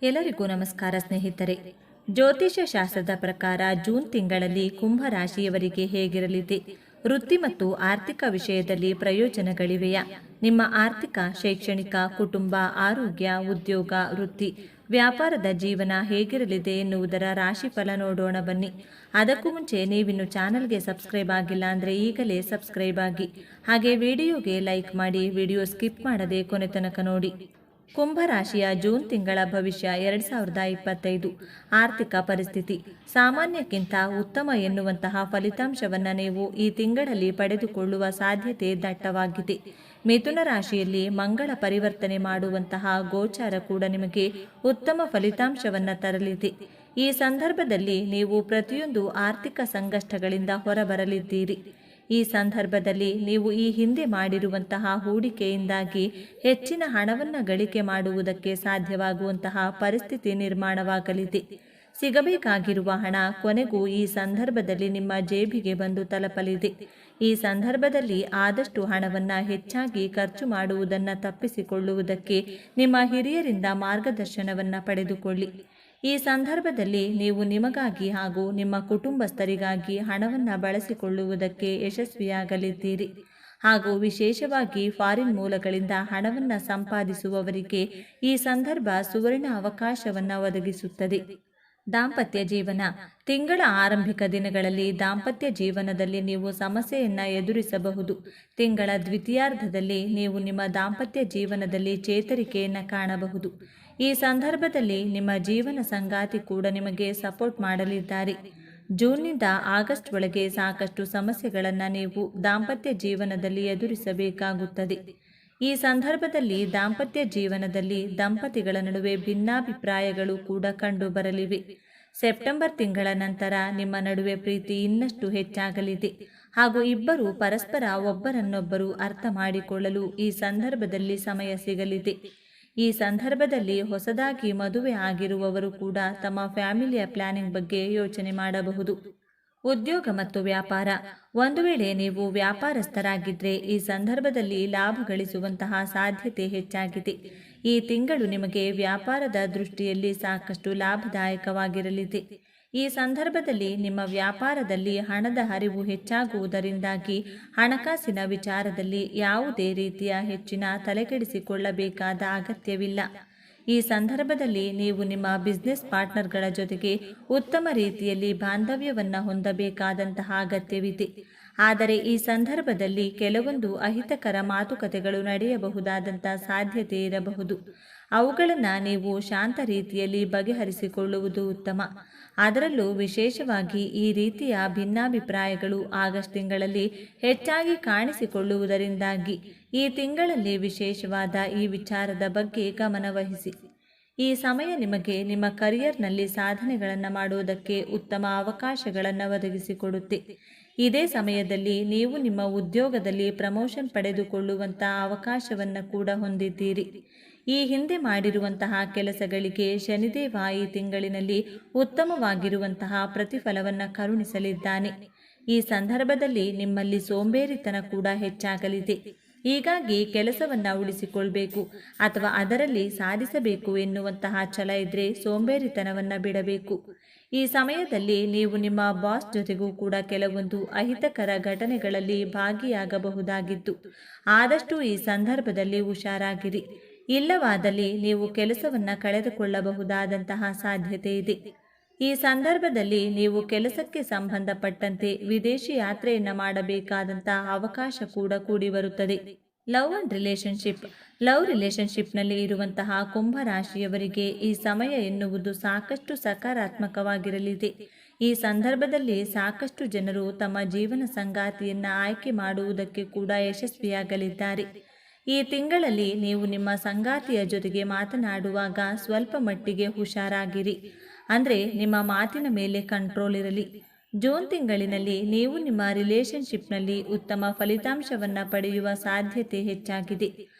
ಎಲ್ಲರಿಗೂ ನಮಸ್ಕಾರ ಸ್ನೇಹಿತರೆ. ಜ್ಯೋತಿಷ್ಯ ಶಾಸ್ತ್ರದ ಪ್ರಕಾರ ಜೂನ್ ತಿಂಗಳಲ್ಲಿ ಕುಂಭ ರಾಶಿಯವರಿಗೆ ಹೇಗಿರಲಿದೆ? ವೃತ್ತಿ ಮತ್ತು ಆರ್ಥಿಕ ವಿಷಯದಲ್ಲಿ ಪ್ರಯೋಜನಗಳಿವೆಯಾ? ನಿಮ್ಮ ಆರ್ಥಿಕ, ಶೈಕ್ಷಣಿಕ, ಕುಟುಂಬ, ಆರೋಗ್ಯ, ಉದ್ಯೋಗ, ವೃತ್ತಿ, ವ್ಯಾಪಾರದ ಜೀವನ ಹೇಗಿರಲಿದೆ ಎನ್ನುವುದರ ರಾಶಿಫಲ ನೋಡೋಣ ಬನ್ನಿ. ಅದಕ್ಕೂ ಮುಂಚೆ ನೀವಿನ್ನು ಚಾನಲ್ಗೆ ಸಬ್ಸ್ಕ್ರೈಬ್ ಆಗಿಲ್ಲ ಅಂದರೆ ಈಗಲೇ ಸಬ್ಸ್ಕ್ರೈಬ್ ಆಗಿ, ಹಾಗೆ ವಿಡಿಯೋಗೆ ಲೈಕ್ ಮಾಡಿ, ವಿಡಿಯೋ ಸ್ಕಿಪ್ ಮಾಡದೆ ಕೊನೆ ತನಕ ನೋಡಿ. ಕುಂಭರಾಶಿಯ ಜೂನ್ ತಿಂಗಳ ಭವಿಷ್ಯ 2025 ಆರ್ಥಿಕ ಪರಿಸ್ಥಿತಿ ಸಾಮಾನ್ಯಕ್ಕಿಂತ ಉತ್ತಮ ಎನ್ನುವಂತಹ ಫಲಿತಾಂಶವನ್ನು ನೀವು ಈ ತಿಂಗಳಲ್ಲಿ ಪಡೆದುಕೊಳ್ಳುವ ಸಾಧ್ಯತೆ ದಟ್ಟವಾಗಿದೆ. ಮಿಥುನ ರಾಶಿಯಲ್ಲಿ ಮಂಗಳ ಪರಿವರ್ತನೆ ಮಾಡುವಂತಹ ಗೋಚಾರ ಕೂಡ ನಿಮಗೆ ಉತ್ತಮ ಫಲಿತಾಂಶವನ್ನು ತರಲಿದೆ. ಈ ಸಂದರ್ಭದಲ್ಲಿ ನೀವು ಪ್ರತಿಯೊಂದು ಆರ್ಥಿಕ ಸಂಕಷ್ಟಗಳಿಂದ ಹೊರಬರಲಿದ್ದೀರಿ. ಈ ಸಂದರ್ಭದಲ್ಲಿ ನೀವು ಈ ಹಿಂದೆ ಮಾಡಿರುವಂತಹ ಹೂಡಿಕೆಯಿಂದಾಗಿ ಹೆಚ್ಚಿನ ಹಣವನ್ನು ಗಳಿಕೆ ಮಾಡುವುದಕ್ಕೆ ಸಾಧ್ಯವಾಗುವಂತಹ ಪರಿಸ್ಥಿತಿ ನಿರ್ಮಾಣವಾಗಲಿದೆ. ಸಿಗಬೇಕಾಗಿರುವ ಹಣ ಕೊನೆಗೂ ಈ ಸಂದರ್ಭದಲ್ಲಿ ನಿಮ್ಮ ಜೇಬಿಗೆ ಬಂದು ತಲುಪಲಿದೆ. ಈ ಸಂದರ್ಭದಲ್ಲಿ ಆದಷ್ಟು ಹಣವನ್ನು ಹೆಚ್ಚಾಗಿ ಖರ್ಚು ಮಾಡುವುದನ್ನು ತಪ್ಪಿಸಿಕೊಳ್ಳುವುದಕ್ಕೆ ನಿಮ್ಮ ಹಿರಿಯರಿಂದ ಮಾರ್ಗದರ್ಶನವನ್ನು ಪಡೆದುಕೊಳ್ಳಿ. ಈ ಸಂದರ್ಭದಲ್ಲಿ ನೀವು ನಿಮಗಾಗಿ ಹಾಗೂ ನಿಮ್ಮ ಕುಟುಂಬಸ್ಥರಿಗಾಗಿ ಹಣವನ್ನು ಬಳಸಿಕೊಳ್ಳುವುದಕ್ಕೆ ಯಶಸ್ವಿಯಾಗಲಿದ್ದೀರಿ. ಹಾಗೂ ವಿಶೇಷವಾಗಿ ಫಾರಿನ್ ಮೂಲಗಳಿಂದ ಹಣವನ್ನು ಸಂಪಾದಿಸುವವರಿಗೆ ಈ ಸಂದರ್ಭ ಸುವರ್ಣ ಅವಕಾಶವನ್ನು ಒದಗಿಸುತ್ತದೆ. ದಾಂಪತ್ಯ ಜೀವನ ತಿಂಗಳ ಆರಂಭಿಕ ದಿನಗಳಲ್ಲಿ ದಾಂಪತ್ಯ ಜೀವನದಲ್ಲಿ ನೀವು ಸಮಸ್ಯೆಯನ್ನು ಎದುರಿಸಬಹುದು. ತಿಂಗಳ ದ್ವಿತೀಯಾರ್ಧದಲ್ಲಿ ನೀವು ನಿಮ್ಮ ದಾಂಪತ್ಯ ಜೀವನದಲ್ಲಿ ಚೇತರಿಕೆಯನ್ನು ಕಾಣಬಹುದು. ಈ ಸಂದರ್ಭದಲ್ಲಿ ನಿಮ್ಮ ಜೀವನ ಸಂಗಾತಿ ಕೂಡ ನಿಮಗೆ ಸಪೋರ್ಟ್ ಮಾಡಲಿದ್ದಾರೆ. ಜೂನ್ನಿಂದ ಆಗಸ್ಟ್ ಒಳಗೆ ಸಾಕಷ್ಟು ಸಮಸ್ಯೆಗಳನ್ನು ನೀವು ದಾಂಪತ್ಯ ಜೀವನದಲ್ಲಿ ಎದುರಿಸಬೇಕಾಗುತ್ತದೆ. ಈ ಸಂದರ್ಭದಲ್ಲಿ ದಾಂಪತ್ಯ ಜೀವನದಲ್ಲಿ ದಂಪತಿಗಳ ನಡುವೆ ಭಿನ್ನಾಭಿಪ್ರಾಯಗಳು ಕೂಡ ಕಂಡು ಬರಲಿವೆ. ಸೆಪ್ಟೆಂಬರ್ ತಿಂಗಳ ನಂತರ ನಿಮ್ಮ ನಡುವೆ ಪ್ರೀತಿ ಇನ್ನಷ್ಟು ಹೆಚ್ಚಾಗಲಿದೆ ಹಾಗೂ ಇಬ್ಬರು ಪರಸ್ಪರ ಒಬ್ಬರನ್ನೊಬ್ಬರು ಅರ್ಥ ಮಾಡಿಕೊಳ್ಳಲು ಈ ಸಂದರ್ಭದಲ್ಲಿ ಸಮಯ ಸಿಗಲಿದೆ. ಈ ಸಂದರ್ಭದಲ್ಲಿ ಹೊಸದಾಗಿ ಮದುವೆ ಆಗಿರುವವರು ಕೂಡ ತಮ್ಮ ಫ್ಯಾಮಿಲಿಯ ಪ್ಲಾನಿಂಗ್ ಬಗ್ಗೆ ಯೋಚನೆ ಮಾಡಬಹುದು. ಉದ್ಯೋಗ ಮತ್ತು ವ್ಯಾಪಾರ ಒಂದು ವೇಳೆ ನೀವು ವ್ಯಾಪಾರಸ್ಥರಾಗಿದ್ದರೆ ಈ ಸಂದರ್ಭದಲ್ಲಿ ಲಾಭ ಗಳಿಸುವಂತಹ ಸಾಧ್ಯತೆ ಹೆಚ್ಚಾಗಿದೆ. ಈ ತಿಂಗಳು ನಿಮಗೆ ವ್ಯಾಪಾರದ ದೃಷ್ಟಿಯಲ್ಲಿ ಸಾಕಷ್ಟು ಲಾಭದಾಯಕವಾಗಿರಲಿದೆ. ಈ ಸಂದರ್ಭದಲ್ಲಿ ನಿಮ್ಮ ವ್ಯಾಪಾರದಲ್ಲಿ ಹಣದ ಹರಿವು ಹೆಚ್ಚಾಗುವುದರಿಂದಾಗಿ ಹಣಕಾಸಿನ ವಿಚಾರದಲ್ಲಿ ಯಾವುದೇ ರೀತಿಯ ಹೆಚ್ಚಿನ ತಲೆಕೆಡಿಸಿಕೊಳ್ಳಬೇಕಾದ ಅಗತ್ಯವಿಲ್ಲ. ಈ ಸಂದರ್ಭದಲ್ಲಿ ನೀವು ನಿಮ್ಮ ಬಿಸ್ನೆಸ್ ಪಾರ್ಟ್ನರ್ಗಳ ಜೊತೆಗೆ ಉತ್ತಮ ರೀತಿಯಲ್ಲಿ ಬಾಂಧವ್ಯವನ್ನು ಹೊಂದಬೇಕಾದಂತಹ ಅಗತ್ಯವಿದೆ. ಆದರೆ ಈ ಸಂದರ್ಭದಲ್ಲಿ ಕೆಲವೊಂದು ಅಹಿತಕರ ಮಾತುಕತೆಗಳು ನಡೆಯಬಹುದಾದಂಥ ಸಾಧ್ಯತೆ ಇರಬಹುದು. ಅವುಗಳನ್ನು ನೀವು ಶಾಂತ ರೀತಿಯಲ್ಲಿ ಬಗೆಹರಿಸಿಕೊಳ್ಳುವುದು ಉತ್ತಮ. ಅದರಲ್ಲೂ ವಿಶೇಷವಾಗಿ ಈ ರೀತಿಯ ಭಿನ್ನಾಭಿಪ್ರಾಯಗಳು ಆಗಸ್ಟ್ ತಿಂಗಳಲ್ಲಿ ಹೆಚ್ಚಾಗಿ ಕಾಣಿಸಿಕೊಳ್ಳುವುದರಿಂದಾಗಿ ಈ ತಿಂಗಳಲ್ಲಿ ವಿಶೇಷವಾದ ಈ ವಿಚಾರದ ಬಗ್ಗೆ ಗಮನವಹಿಸಿ. ಈ ಸಮಯ ನಿಮಗೆ ನಿಮ್ಮ ಕರಿಯರ್ನಲ್ಲಿ ಸಾಧನೆಗಳನ್ನು ಮಾಡುವುದಕ್ಕೆ ಉತ್ತಮ ಅವಕಾಶಗಳನ್ನು ಒದಗಿಸಿಕೊಡುತ್ತೆ. ಇದೇ ಸಮಯದಲ್ಲಿ ನೀವು ನಿಮ್ಮ ಉದ್ಯೋಗದಲ್ಲಿ ಪ್ರಮೋಷನ್ ಪಡೆದುಕೊಳ್ಳುವಂಥ ಅವಕಾಶವನ್ನು ಕೂಡ ಹೊಂದಿದ್ದೀರಿ. ಈ ಹಿಂದೆ ಮಾಡಿರುವಂತಹ ಕೆಲಸಗಳಿಗೆ ಶನಿದೇವ ಈ ತಿಂಗಳಿನಲ್ಲಿ ಉತ್ತಮವಾಗಿರುವಂತಹ ಪ್ರತಿಫಲವನ್ನು ಕರುಣಿಸಲಿದ್ದಾನೆ. ಈ ಸಂದರ್ಭದಲ್ಲಿ ನಿಮ್ಮಲ್ಲಿ ಸೋಂಬೇರಿತನ ಕೂಡ ಹೆಚ್ಚಾಗಲಿದೆ. ಹೀಗಾಗಿ ಕೆಲಸವನ್ನು ಉಳಿಸಿಕೊಳ್ಬೇಕು ಅಥವಾ ಅದರಲ್ಲಿ ಸಾಧಿಸಬೇಕು ಎನ್ನುವಂತಹ ಛಲ ಇದ್ದರೆ ಸೋಂಬೇರಿತನವನ್ನು ಬಿಡಬೇಕು. ಈ ಸಮಯದಲ್ಲಿ ನೀವು ನಿಮ್ಮ ಬಾಸ್ ಜೊತೆಗೂ ಕೂಡ ಕೆಲವೊಂದು ಅಹಿತಕರ ಘಟನೆಗಳಲ್ಲಿ ಭಾಗಿಯಾಗಬಹುದಾಗಿದ್ದು ಆದಷ್ಟು ಈ ಸಂದರ್ಭದಲ್ಲಿ ಹುಷಾರಾಗಿರಿ. ಇಲ್ಲವಾದಲ್ಲಿ ನೀವು ಕೆಲಸವನ್ನು ಕಳೆದುಕೊಳ್ಳಬಹುದಾದಂತಹ ಸಾಧ್ಯತೆ ಇದೆ. ಈ ಸಂದರ್ಭದಲ್ಲಿ ನೀವು ಕೆಲಸಕ್ಕೆ ಸಂಬಂಧಪಟ್ಟಂತೆ ವಿದೇಶಿ ಯಾತ್ರೆಯನ್ನು ಮಾಡಬೇಕಾದಂತಹ ಅವಕಾಶ ಕೂಡ ಕೂಡಿ ಬರುತ್ತದೆ. ಲವ್ ಅಂಡ್ ಲವ್ ರಿಲೇಶನ್ಶಿಪ್ನಲ್ಲಿ ಇರುವಂತಹ ಕುಂಭರಾಶಿಯವರಿಗೆ ಈ ಸಮಯ ಎನ್ನುವುದು ಸಾಕಷ್ಟು ಸಕಾರಾತ್ಮಕವಾಗಿರಲಿದೆ. ಈ ಸಂದರ್ಭದಲ್ಲಿ ಸಾಕಷ್ಟು ಜನರು ತಮ್ಮ ಜೀವನ ಸಂಗಾತಿಯನ್ನು ಆಯ್ಕೆ ಮಾಡುವುದಕ್ಕೆ ಕೂಡ ಯಶಸ್ವಿಯಾಗಲಿದ್ದಾರೆ. ಈ ತಿಂಗಳಲ್ಲಿ ನೀವು ನಿಮ್ಮ ಸಂಗಾತಿಯ ಜೊತೆಗೆ ಮಾತನಾಡುವಾಗ ಸ್ವಲ್ಪ ಮಟ್ಟಿಗೆ ಹುಷಾರಾಗಿರಿ. ಅಂದರೆ ನಿಮ್ಮ ಮಾತಿನ ಮೇಲೆ ಕಂಟ್ರೋಲ್ ಇರಲಿ. ಜೂನ್ ತಿಂಗಳಿನಲ್ಲಿ ನೀವು ನಿಮ್ಮ ರಿಲೇಶನ್ಶಿಪ್ನಲ್ಲಿ ಉತ್ತಮ ಫಲಿತಾಂಶವನ್ನು ಪಡೆಯುವ ಸಾಧ್ಯತೆ ಹೆಚ್ಚಾಗಿದೆ.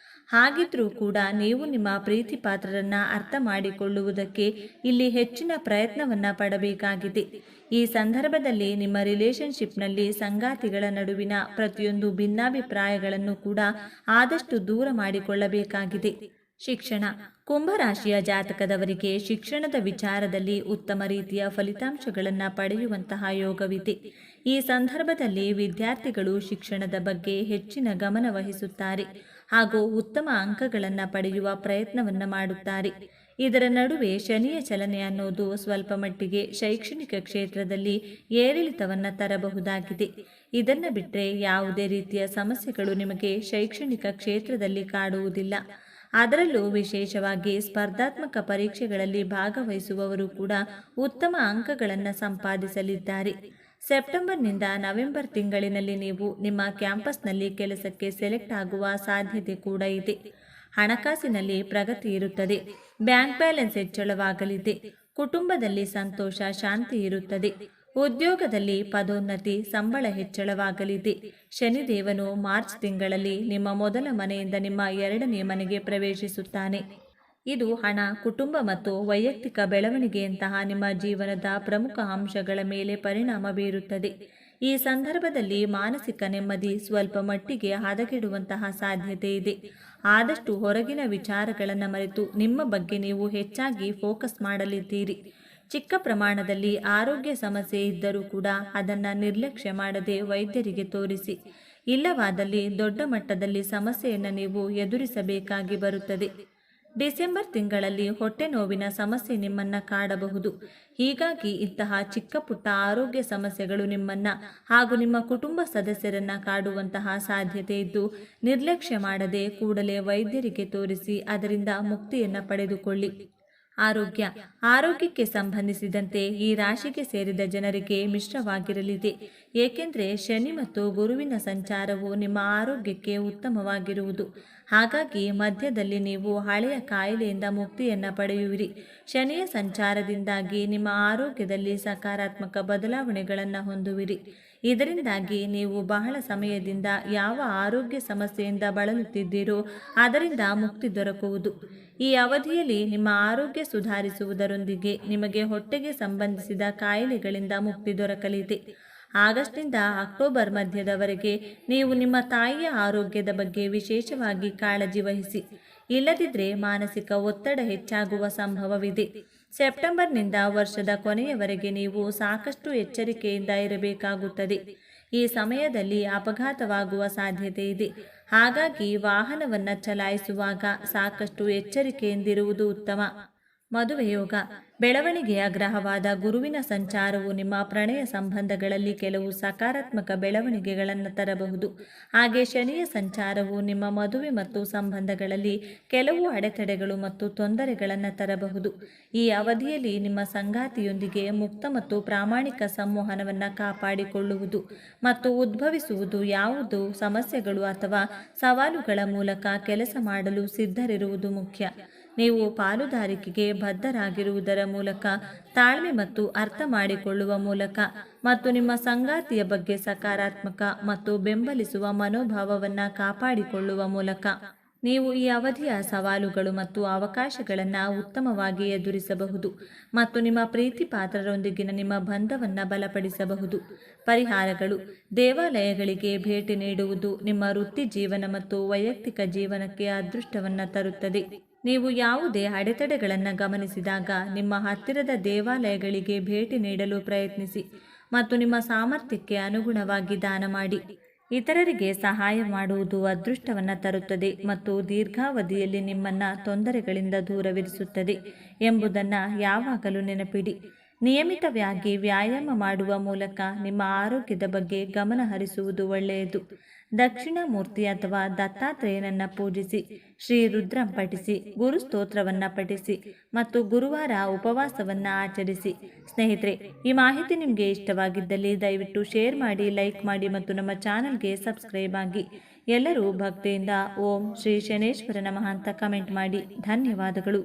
ಹಾಗಿದ್ರೂ ಕೂಡ ನೀವು ನಿಮ್ಮ ಪ್ರೀತಿ ಪಾತ್ರರನ್ನು ಅರ್ಥ ಮಾಡಿಕೊಳ್ಳುವುದಕ್ಕೆ ಇಲ್ಲಿ ಹೆಚ್ಚಿನ ಪ್ರಯತ್ನವನ್ನು ಪಡಬೇಕಾಗಿದೆ. ಈ ಸಂದರ್ಭದಲ್ಲಿ ನಿಮ್ಮ ರಿಲೇಶನ್ಶಿಪ್ನಲ್ಲಿ ಸಂಗಾತಿಗಳ ನಡುವಿನ ಪ್ರತಿಯೊಂದು ಭಿನ್ನಾಭಿಪ್ರಾಯಗಳನ್ನು ಕೂಡ ಆದಷ್ಟು ದೂರ ಮಾಡಿಕೊಳ್ಳಬೇಕಾಗಿದೆ. ಶಿಕ್ಷಣ. ಕುಂಭರಾಶಿಯ ಜಾತಕದವರಿಗೆ ಶಿಕ್ಷಣದ ವಿಚಾರದಲ್ಲಿ ಉತ್ತಮ ರೀತಿಯ ಫಲಿತಾಂಶಗಳನ್ನು ಪಡೆಯುವಂತಹ ಯೋಗವಿದೆ. ಈ ಸಂದರ್ಭದಲ್ಲಿ ವಿದ್ಯಾರ್ಥಿಗಳು ಶಿಕ್ಷಣದ ಬಗ್ಗೆ ಹೆಚ್ಚಿನ ಗಮನ ವಹಿಸುತ್ತಾರೆ ಹಾಗೂ ಉತ್ತಮ ಅಂಕಗಳನ್ನು ಪಡೆಯುವ ಪ್ರಯತ್ನವನ್ನು ಮಾಡುತ್ತಾರೆ. ಇದರ ನಡುವೆ ಶನಿಯ ಚಲನೆ ಅನ್ನೋದು ಸ್ವಲ್ಪ ಮಟ್ಟಿಗೆ ಶೈಕ್ಷಣಿಕ ಕ್ಷೇತ್ರದಲ್ಲಿ ಏರಿಳಿತವನ್ನು ತರಬಹುದಾಗಿದೆ. ಇದನ್ನು ಬಿಟ್ಟರೆ ಯಾವುದೇ ರೀತಿಯ ಸಮಸ್ಯೆಗಳು ನಿಮಗೆ ಶೈಕ್ಷಣಿಕ ಕ್ಷೇತ್ರದಲ್ಲಿ ಕಾಡುವುದಿಲ್ಲ. ಅದರಲ್ಲೂ ವಿಶೇಷವಾಗಿ ಸ್ಪರ್ಧಾತ್ಮಕ ಪರೀಕ್ಷೆಗಳಲ್ಲಿ ಭಾಗವಹಿಸುವವರು ಕೂಡ ಉತ್ತಮ ಅಂಕಗಳನ್ನು ಸಂಪಾದಿಸಲಿದ್ದಾರೆ. ಸೆಪ್ಟೆಂಬರ್ನಿಂದ ನವೆಂಬರ್ ತಿಂಗಳಿನಲ್ಲಿ ನೀವು ನಿಮ್ಮ ಕ್ಯಾಂಪಸ್ನಲ್ಲಿ ಕೆಲಸಕ್ಕೆ ಸೆಲೆಕ್ಟ್ ಆಗುವ ಸಾಧ್ಯತೆ ಕೂಡ ಇದೆ. ಹಣಕಾಸಿನಲ್ಲಿ ಪ್ರಗತಿ ಇರುತ್ತದೆ. ಬ್ಯಾಂಕ್ ಬ್ಯಾಲೆನ್ಸ್ ಹೆಚ್ಚಳವಾಗಲಿದೆ. ಕುಟುಂಬದಲ್ಲಿ ಸಂತೋಷ, ಶಾಂತಿ ಇರುತ್ತದೆ. ಉದ್ಯೋಗದಲ್ಲಿ ಪದೋನ್ನತಿ, ಸಂಬಳ ಹೆಚ್ಚಳವಾಗಲಿದೆ. ಶನಿದೇವನು ಮಾರ್ಚ್ ತಿಂಗಳಲ್ಲಿ ನಿಮ್ಮ ಮೊದಲ ಮನೆಯಿಂದ ನಿಮ್ಮ 2ನೇ ಮನೆಗೆ ಪ್ರವೇಶಿಸುತ್ತಾನೆ. ಇದು ಹಣ, ಕುಟುಂಬ ಮತ್ತು ವೈಯಕ್ತಿಕ ಬೆಳವಣಿಗೆಯಂತಹ ನಿಮ್ಮ ಜೀವನದ ಪ್ರಮುಖ ಅಂಶಗಳ ಮೇಲೆ ಪರಿಣಾಮ ಬೀರುತ್ತದೆ. ಈ ಸಂದರ್ಭದಲ್ಲಿ ಮಾನಸಿಕ ನೆಮ್ಮದಿ ಸ್ವಲ್ಪ ಮಟ್ಟಿಗೆ ಹದಗೆಡುವಂತಹ ಸಾಧ್ಯತೆ ಇದೆ. ಆದಷ್ಟು ಹೊರಗಿನ ವಿಚಾರಗಳನ್ನು ಮರೆತು ನಿಮ್ಮ ಬಗ್ಗೆ ನೀವು ಹೆಚ್ಚಾಗಿ ಫೋಕಸ್ ಮಾಡಲಿದ್ದೀರಿ. ಚಿಕ್ಕ ಪ್ರಮಾಣದಲ್ಲಿ ಆರೋಗ್ಯ ಸಮಸ್ಯೆ ಇದ್ದರೂ ಕೂಡ ಅದನ್ನು ನಿರ್ಲಕ್ಷ್ಯ ಮಾಡದೆ ವೈದ್ಯರಿಗೆ ತೋರಿಸಿ. ಇಲ್ಲವಾದಲ್ಲಿ ದೊಡ್ಡ ಮಟ್ಟದಲ್ಲಿ ಸಮಸ್ಯೆಯನ್ನು ನೀವು ಎದುರಿಸಬೇಕಾಗಿ ಬರುತ್ತದೆ. ಡಿಸೆಂಬರ್ ತಿಂಗಳಲ್ಲಿ ಹೊಟ್ಟೆ ನೋವಿನ ಸಮಸ್ಯೆ ನಿಮ್ಮನ್ನು ಕಾಡಬಹುದು. ಹೀಗಾಗಿ ಇಂತಹ ಚಿಕ್ಕ ಪುಟ್ಟ ಆರೋಗ್ಯ ಸಮಸ್ಯೆಗಳು ನಿಮ್ಮನ್ನು ಹಾಗೂ ನಿಮ್ಮ ಕುಟುಂಬ ಸದಸ್ಯರನ್ನು ಕಾಡುವಂತಹ ಸಾಧ್ಯತೆ ಇದ್ದು, ನಿರ್ಲಕ್ಷ್ಯ ಮಾಡದೆ ಕೂಡಲೇ ವೈದ್ಯರಿಗೆ ತೋರಿಸಿ ಅದರಿಂದ ಮುಕ್ತಿಯನ್ನು ಪಡೆದುಕೊಳ್ಳಿ. ಆರೋಗ್ಯಕ್ಕೆ ಸಂಬಂಧಿಸಿದಂತೆ ಈ ರಾಶಿಗೆ ಸೇರಿದ ಜನರಿಗೆ ಮಿಶ್ರವಾಗಿರಲಿದೆ. ಏಕೆಂದರೆ ಶನಿ ಮತ್ತು ಗುರುವಿನ ಸಂಚಾರವು ನಿಮ್ಮ ಆರೋಗ್ಯಕ್ಕೆ ಉತ್ತಮವಾಗಿರುವುದು. ಹಾಗಾಗಿ ಮಧ್ಯದಲ್ಲಿ ನೀವು ಹಳೆಯ ಕಾಯಿಲೆಯಿಂದ ಮುಕ್ತಿಯನ್ನು ಪಡೆಯುವಿರಿ. ಶನಿಯ ಸಂಚಾರದಿಂದಾಗಿ ನಿಮ್ಮ ಆರೋಗ್ಯದಲ್ಲಿ ಸಕಾರಾತ್ಮಕ ಬದಲಾವಣೆಗಳನ್ನು ಹೊಂದುವಿರಿ. ಇದರಿಂದಾಗಿ ನೀವು ಬಹಳ ಸಮಯದಿಂದ ಯಾವ ಆರೋಗ್ಯ ಸಮಸ್ಯೆಯಿಂದ ಬಳಲುತ್ತಿದ್ದೀರೋ ಅದರಿಂದ ಮುಕ್ತಿ ದೊರಕುವುದು. ಈ ಅವಧಿಯಲ್ಲಿ ನಿಮ್ಮ ಆರೋಗ್ಯ ಸುಧಾರಿಸುವುದರೊಂದಿಗೆ ನಿಮಗೆ ಹೊಟ್ಟೆಗೆ ಸಂಬಂಧಿಸಿದ ಕಾಯಿಲೆಗಳಿಂದ ಮುಕ್ತಿ ದೊರಕಲಿದೆ. ಆಗಸ್ಟ್ನಿಂದ ಅಕ್ಟೋಬರ್ ಮಧ್ಯದವರೆಗೆ ನೀವು ನಿಮ್ಮ ತಾಯಿಯ ಆರೋಗ್ಯದ ಬಗ್ಗೆ ವಿಶೇಷವಾಗಿ ಕಾಳಜಿ ವಹಿಸಿ. ಇಲ್ಲದಿದ್ದರೆ ಮಾನಸಿಕ ಒತ್ತಡ ಹೆಚ್ಚಾಗುವ ಸಂಭವವಿದೆ. ಸೆಪ್ಟೆಂಬರ್ನಿಂದ ವರ್ಷದ ಕೊನೆಯವರೆಗೆ ನೀವು ಸಾಕಷ್ಟು ಎಚ್ಚರಿಕೆಯಿಂದ ಇರಬೇಕಾಗುತ್ತದೆ. ಈ ಸಮಯದಲ್ಲಿ ಅಪಘಾತವಾಗುವ ಸಾಧ್ಯತೆ ಇದೆ. ಹಾಗಾಗಿ ವಾಹನವನ್ನು ಚಲಾಯಿಸುವಾಗ ಸಾಕಷ್ಟು ಎಚ್ಚರಿಕೆಯಿಂದಿರುವುದು ಉತ್ತಮ. ಮದುವೆ ಯೋಗ. ಬೆಳವಣಿಗೆಯ ಗ್ರಹವಾದ ಗುರುವಿನ ಸಂಚಾರವು ನಿಮ್ಮ ಪ್ರಣಯ ಸಂಬಂಧಗಳಲ್ಲಿ ಕೆಲವು ಸಕಾರಾತ್ಮಕ ಬೆಳವಣಿಗೆಗಳನ್ನು ತರಬಹುದು. ಹಾಗೆ ಶನಿಯ ಸಂಚಾರವು ನಿಮ್ಮ ಮದುವೆ ಮತ್ತು ಸಂಬಂಧಗಳಲ್ಲಿ ಕೆಲವು ಅಡೆತಡೆಗಳು ಮತ್ತು ತೊಂದರೆಗಳನ್ನು ತರಬಹುದು. ಈ ಅವಧಿಯಲ್ಲಿ ನಿಮ್ಮ ಸಂಗಾತಿಯೊಂದಿಗೆ ಮುಕ್ತ ಮತ್ತು ಪ್ರಾಮಾಣಿಕ ಸಂವಹನವನ್ನು ಕಾಪಾಡಿಕೊಳ್ಳುವುದು ಮತ್ತು ಉದ್ಭವಿಸುವುದು ಯಾವುದೋ ಸಮಸ್ಯೆಗಳು ಅಥವಾ ಸವಾಲುಗಳ ಮೂಲಕ ಕೆಲಸ ಮಾಡಲು ಸಿದ್ಧರಿರುವುದು ಮುಖ್ಯ. ನೀವು ಪಾಲುದಾರಿಕೆಗೆ ಬದ್ಧರಾಗಿರುವುದರ ಮೂಲಕ, ತಾಳ್ಮೆ ಮತ್ತು ಅರ್ಥ ಮಾಡಿಕೊಳ್ಳುವ ಮೂಲಕ ಮತ್ತು ನಿಮ್ಮ ಸಂಗಾತಿಯ ಬಗ್ಗೆ ಸಕಾರಾತ್ಮಕ ಮತ್ತು ಬೆಂಬಲಿಸುವ ಮನೋಭಾವವನ್ನು ಕಾಪಾಡಿಕೊಳ್ಳುವ ಮೂಲಕ ನೀವು ಈ ಅವಧಿಯ ಸವಾಲುಗಳು ಮತ್ತು ಅವಕಾಶಗಳನ್ನು ಉತ್ತಮವಾಗಿ ಎದುರಿಸಬಹುದು ಮತ್ತು ನಿಮ್ಮ ಪ್ರೀತಿ ಪಾತ್ರರೊಂದಿಗಿನ ನಿಮ್ಮ ಬಂಧವನ್ನು ಬಲಪಡಿಸಬಹುದು. ಪರಿಹಾರಗಳು. ದೇವಾಲಯಗಳಿಗೆ ಭೇಟಿ ನೀಡುವುದು ನಿಮ್ಮ ವೃತ್ತಿ ಜೀವನ ಮತ್ತು ವೈಯಕ್ತಿಕ ಜೀವನಕ್ಕೆ ಅದೃಷ್ಟವನ್ನು ತರುತ್ತದೆ. ನೀವು ಯಾವುದೇ ಅಡೆತಡೆಗಳನ್ನು ಗಮನಿಸಿದಾಗ ನಿಮ್ಮ ಹತ್ತಿರದ ದೇವಾಲಯಗಳಿಗೆ ಭೇಟಿ ನೀಡಲು ಪ್ರಯತ್ನಿಸಿ ಮತ್ತು ನಿಮ್ಮ ಸಾಮರ್ಥ್ಯಕ್ಕೆ ಅನುಗುಣವಾಗಿ ದಾನ ಮಾಡಿ. ಇತರರಿಗೆ ಸಹಾಯ ಮಾಡುವುದು ಅದೃಷ್ಟವನ್ನು ತರುತ್ತದೆ ಮತ್ತು ದೀರ್ಘಾವಧಿಯಲ್ಲಿ ನಿಮ್ಮನ್ನು ತೊಂದರೆಗಳಿಂದ ದೂರವಿರಿಸುತ್ತದೆ ಎಂಬುದನ್ನು ಯಾವಾಗಲೂ ನೆನಪಿಡಿ. ನಿಯಮಿತವಾಗಿ ವ್ಯಾಯಾಮ ಮಾಡುವ ಮೂಲಕ ನಿಮ್ಮ ಆರೋಗ್ಯದ ಬಗ್ಗೆ ಗಮನ ಹರಿಸುವುದು ಒಳ್ಳೆಯದು. ದಕ್ಷಿಣ ಮೂರ್ತಿ ಅಥವಾ ದತ್ತಾತ್ರೇಯನನ್ನು ಪೂಜಿಸಿ, ಶ್ರೀ ರುದ್ರಂ ಪಠಿಸಿ, ಗುರು ಸ್ತೋತ್ರವನ್ನು ಪಠಿಸಿ ಮತ್ತು ಗುರುವಾರ ಉಪವಾಸವನ್ನು ಆಚರಿಸಿ. ಸ್ನೇಹಿತರೆ, ಈ ಮಾಹಿತಿ ನಿಮಗೆ ಇಷ್ಟವಾಗಿದ್ದಲ್ಲಿ ದಯವಿಟ್ಟು ಶೇರ್ ಮಾಡಿ, ಲೈಕ್ ಮಾಡಿ ಮತ್ತು ನಮ್ಮ ಚಾನಲ್ಗೆ ಸಬ್ಸ್ಕ್ರೈಬ್ ಆಗಿ. ಎಲ್ಲರೂ ಭಕ್ತಿಯಿಂದ ಓಂ ಶ್ರೀ ಶನೇಶ್ವರ ನಮಃ ಅಂತ ಕಮೆಂಟ್ ಮಾಡಿ. ಧನ್ಯವಾದಗಳು.